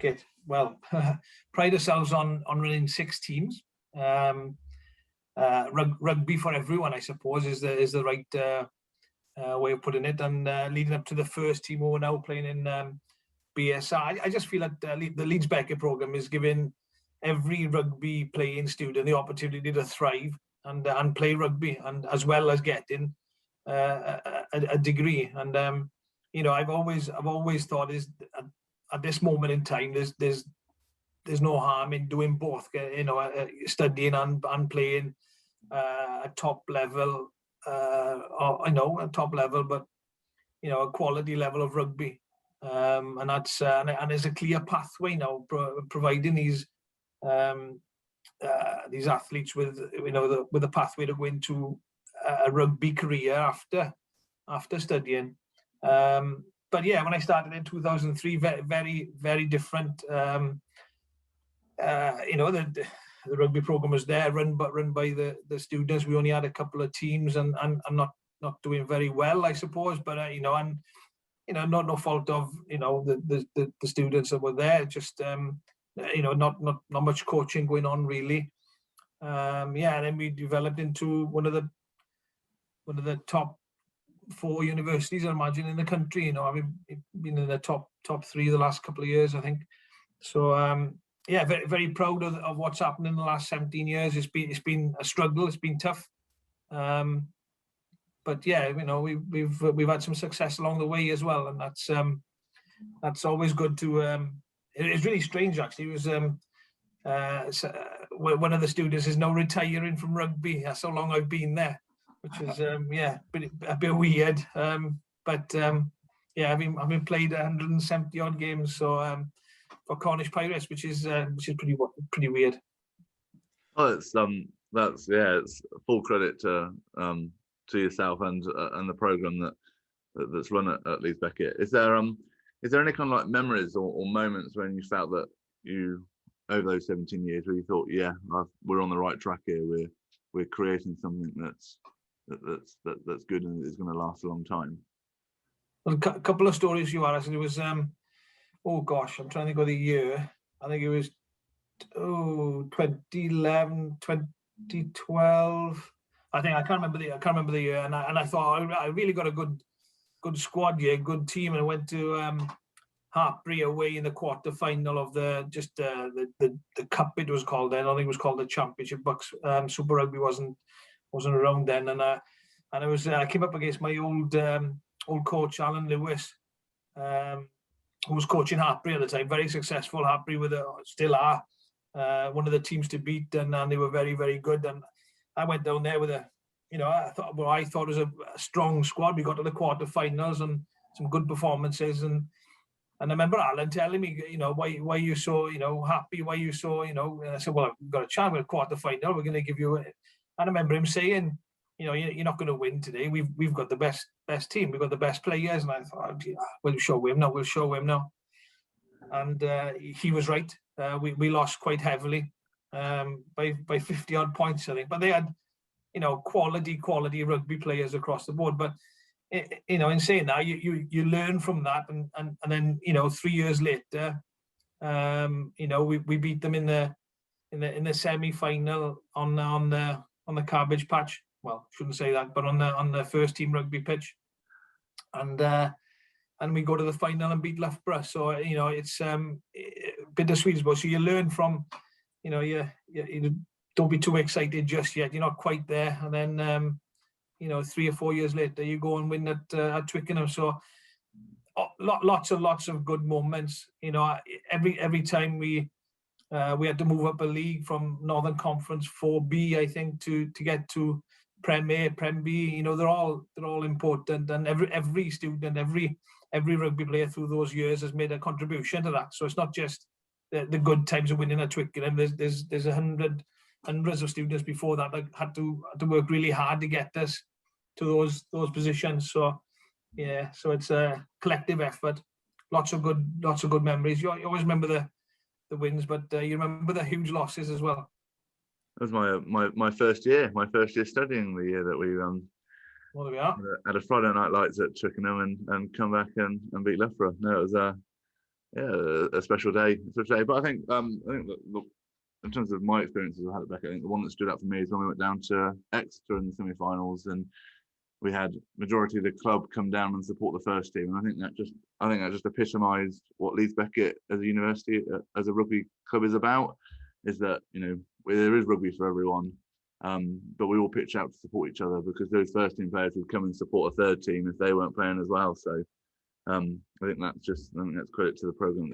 Beckett, well, pride ourselves on running 6 teams. Rugby for everyone, I suppose, is the right way of putting it. And leading up to the first team who are now playing in BSR, I just feel that the Leeds Beckett program is giving every rugby playing student the opportunity to thrive and play rugby, and as well as getting a degree. And I've always thought is at this moment in time, there's no harm in doing both. Studying and playing a top level, a top level, but a quality level of rugby. And that's and there's a clear pathway now, providing these athletes with with a pathway to go into a rugby career after studying. But yeah, when I started in 2003, very, very different. The rugby program was there, run by the students. We only had a couple of teams, and not doing very well, I suppose. But not no fault of the students that were there. Just not much coaching going on really. And then we developed into one of the top 4 universities, I imagine, in the country. I've been in the top 3 the last couple of years, I think. So very, very proud of what's happened in the last 17 years. It's been a struggle. It's been tough. But yeah, we've had some success along the way as well, and that's always good to. It's really strange, actually. It was one of the students is now retiring from rugby. That's how long I've been there, which is a bit weird. But having played 170 odd games, so for Cornish Pirates, which is pretty weird. Oh, it's full credit to yourself and the program that's run at Leeds Beckett. Is there any kind of like memories or moments when you felt that you, over those 17 years, where you thought, we're on the right track here, we're creating something that's good and is going to last a long time? Well, a couple of stories you asked. It was oh gosh, I'm trying to go the year. I think it was 2011, 2012. I can't remember the year. And I thought I really got a good squad here, good team, and I went to Hartpury away in the quarter final of the cup, it was called then. I think it was called the Championship. BUCS Super Rugby wasn't around then, and I came up against my old coach Alan Lewis, who was coaching Hartpury at the time. Very successful. Hartpury still are one of the teams to beat, and they were very, very good. And I went down there with I thought was a strong squad. We got to the quarterfinals and some good performances, and I remember Alan telling me, why you so happy, why you so and I said, well, we've got a chance with a quarterfinal. We're going to give you. And I remember him saying, you're not going to win today. We've got the best team. We've got the best players. And I thought, we'll show him now. And he was right. We lost quite heavily by 50 odd points, I think. But they had, quality rugby players across the board. But in saying that, you learn from that, and then 3 years later, we beat them in the semi-final on the cabbage patch. Well, shouldn't say that, but on the first team rugby pitch, and we go to the final and beat Loughborough. So it's bittersweet, but so you learn from, you don't be too excited just yet. You're not quite there, and then 3 or 4 years later, you go and win at Twickenham. So lots of good moments. Every time we had to move up a league from Northern Conference 4B, I think, to get to Prem A, Prem B. They're all important, and every student, every rugby player through those years has made a contribution to that. So it's not just the good times of winning at Twickenham. There's hundreds of students before that had to work really hard to get us to those positions. So yeah, so it's a collective effort. Lots of good memories. You always remember the wins, but you remember the huge losses as well. That was my first year studying, the year that we well, there we are. Had a Friday night lights at Twickenham and come back and beat Loughborough. No, it a special day. But I think that, look, in terms of my experiences I had at Beckett, I think the one that stood out for me is when we went down to Exeter in the semi-finals, and we had majority of the club come down and support the first team, and I think that just epitomised what Leeds Beckett as a university, as a rugby club is about. Is that, you know, there is rugby for everyone, but we all pitch out to support each other, because those first team players would come and support a third team if they weren't playing as well. So I think that's credit to the program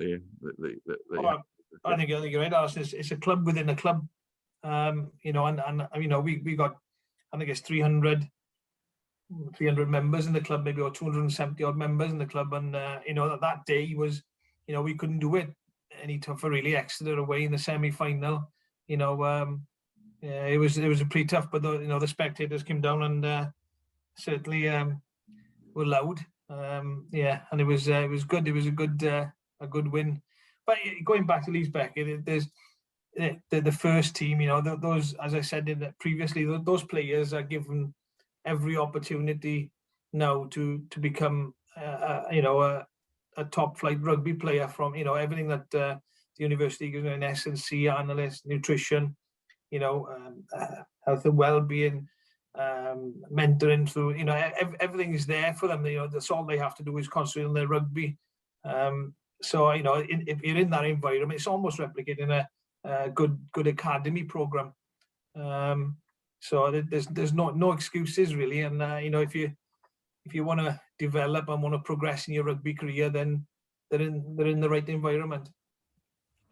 I think you're right, Alison. It's a club within a club, you know, and you know, we got, I think it's 300 members in the club, maybe, or 270 odd members in the club, and you know, that day was, you know, we couldn't do it any tougher really. Exeter away in the semi-final, you know, yeah, it was pretty tough, but you know, the spectators came down and certainly were loud. Yeah, and it was good. It was a good win. But going back to Leeds Beckett, there's the first team. You know, those, as I said previously, those players are given every opportunity now to become, you know, a top flight rugby player, from, you know, everything that the university gives, an S&C analyst, nutrition, you know, health and well-being, mentoring through, you know, everything is there for them. You know, that's all they have to do is concentrate on their rugby. So, you know, if you're in that environment, it's almost replicating a good academy program. So there's no excuses really, and you know, if you want to develop and want to progress in your rugby career, then they're in the right environment.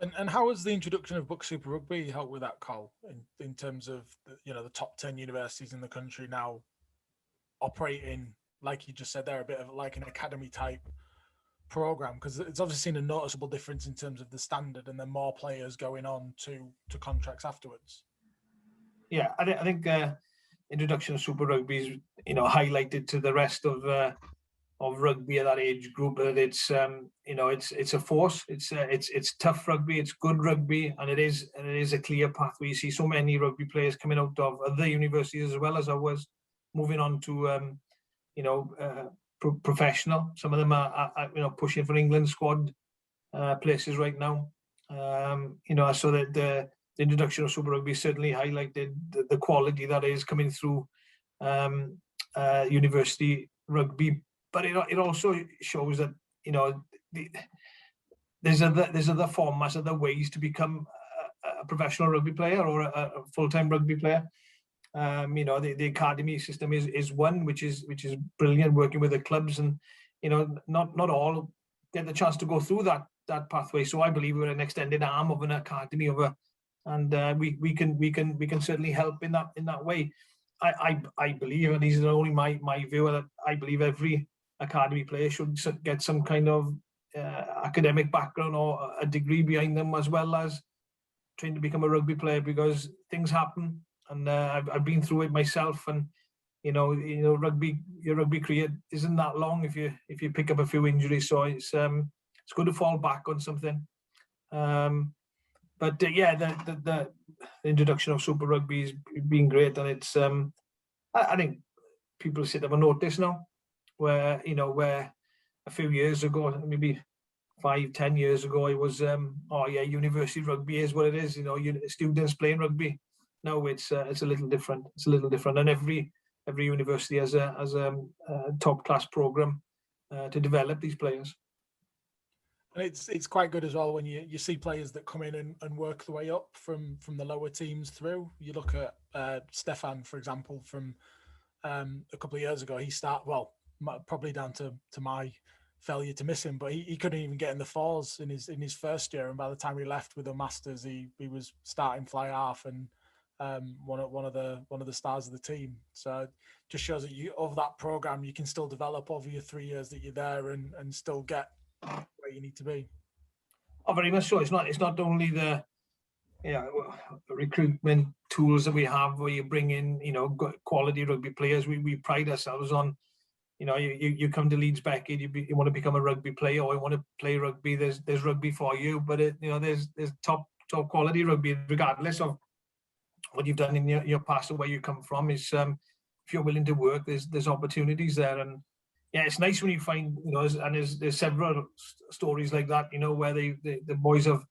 And how has the introduction of BUCS Super Rugby helped with that, Col, in terms of the top 10 universities in the country now operating, like you just said there, a bit of like an academy type program? Because it's obviously seen a noticeable difference in terms of the standard, and then more players going on to contracts afterwards. Yeah, I think introduction of Super Rugby is, you know, highlighted to the rest of rugby at that age group that it's you know, it's a force. It's tough rugby. It's good rugby, and it is a clear pathway. You see so many rugby players coming out of other universities as well as ours, moving on to you know, professional. Some of them are you know, pushing for England squad places right now. You know, so that the introduction of Super Rugby certainly highlighted the quality that is coming through university rugby. But it also shows that, you know, there's other formats, other ways to become a professional rugby player or a full-time rugby player. You know, the academy system is one which is brilliant, working with the clubs, and you know, not all get the chance to go through that pathway. So I believe we're an extended arm of an academy, and we can certainly help in that way. I believe, and this is only my view, that I believe every academy player should get some kind of academic background or a degree behind them, as well as trying to become a rugby player, because things happen, and I've been through it myself. And you know, your rugby career isn't that long if you pick up a few injuries. So it's good to fall back on something. But yeah, the introduction of Super Rugby has been great, and it's I think people sit up and notice now, where a few years ago, maybe 5-10 years ago, it was oh yeah, university rugby is what it is. You know, students playing rugby. No, it's a little different. It's a little different, and every university has a top class program to develop these players. And it's quite good as well when you see players that come in and work the way up from the lower teams through. You look at Stefan, for example, from a couple of years ago. He started, well, probably down to my failure to miss him, but he couldn't even get in the fours in his first year, and by the time he left with the Masters, he was starting fly half and one of the stars of the team. So it just shows that of that program, you can still develop over your 3 years that you're there and still get where you need to be. Oh, very much so. It's not only the recruitment tools that we have where you bring in, you know, quality rugby players. We pride ourselves on, you know, you come to Leeds Beckett, you want to become a rugby player or you want to play rugby. There's rugby for you, but there's top quality rugby regardless of what you've done in your past or where you come from. Is if you're willing to work, there's opportunities there. And yeah, it's nice when you find, you know, and there's several stories like that, you know, where the boys have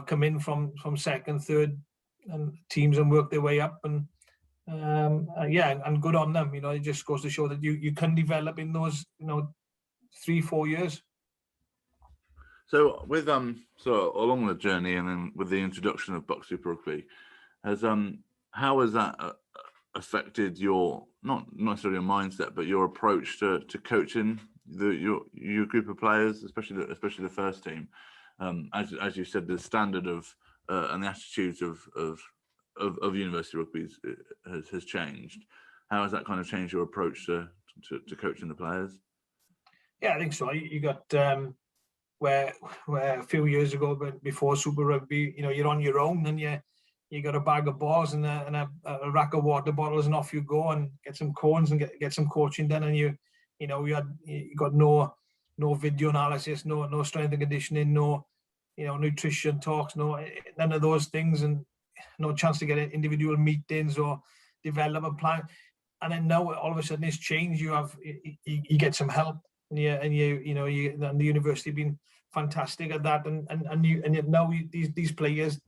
come in from second, third, and teams and worked their way up, and yeah, and good on them. You know, it just goes to show that you can develop in those, you know, 3-4 years. So with so along the journey, and then with the introduction of BUCS Super Rugby, has how has that affected your, not necessarily your mindset, but your approach to coaching your group of players, especially the first team? As you said, the standard of and the attitudes of university rugby has changed. How has that kind of changed your approach to coaching the players? Yeah, I think so. You got where a few years ago, but before Super Rugby, you know, you're on your own, and you got a bag of balls and a rack of water bottles, and off you go and get some cones and get some coaching done. And you got no video analysis, no strength and conditioning, no, you know, nutrition talks, none of those things, and no chance to get individual meetings or develop a plan. And then now all of a sudden it's changed. You get some help, and the university been fantastic at that, and now these players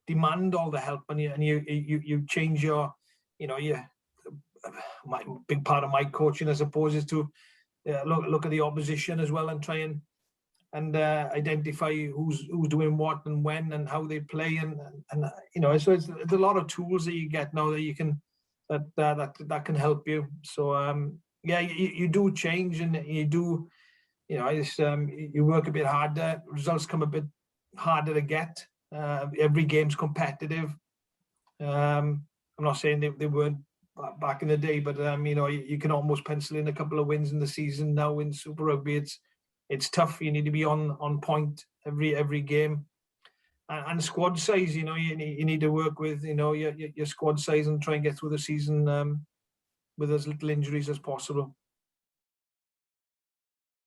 demand all the help, and you change your, you know, my big part of my coaching, I suppose, is to look at the opposition as well, and try and identify who's doing what and when and how they play, and you know, so it's a lot of tools that you get now that you can that can help you. So yeah, you do change, and you do, you know, you work a bit harder, results come a bit harder to get. Every game's competitive. I'm not saying they weren't back in the day, but you know, you can almost pencil in a couple of wins in the season now in Super Rugby. It's tough. You need to be on point every game, and squad size. You know, you need to work with, you know, your squad size and try and get through the season with as little injuries as possible.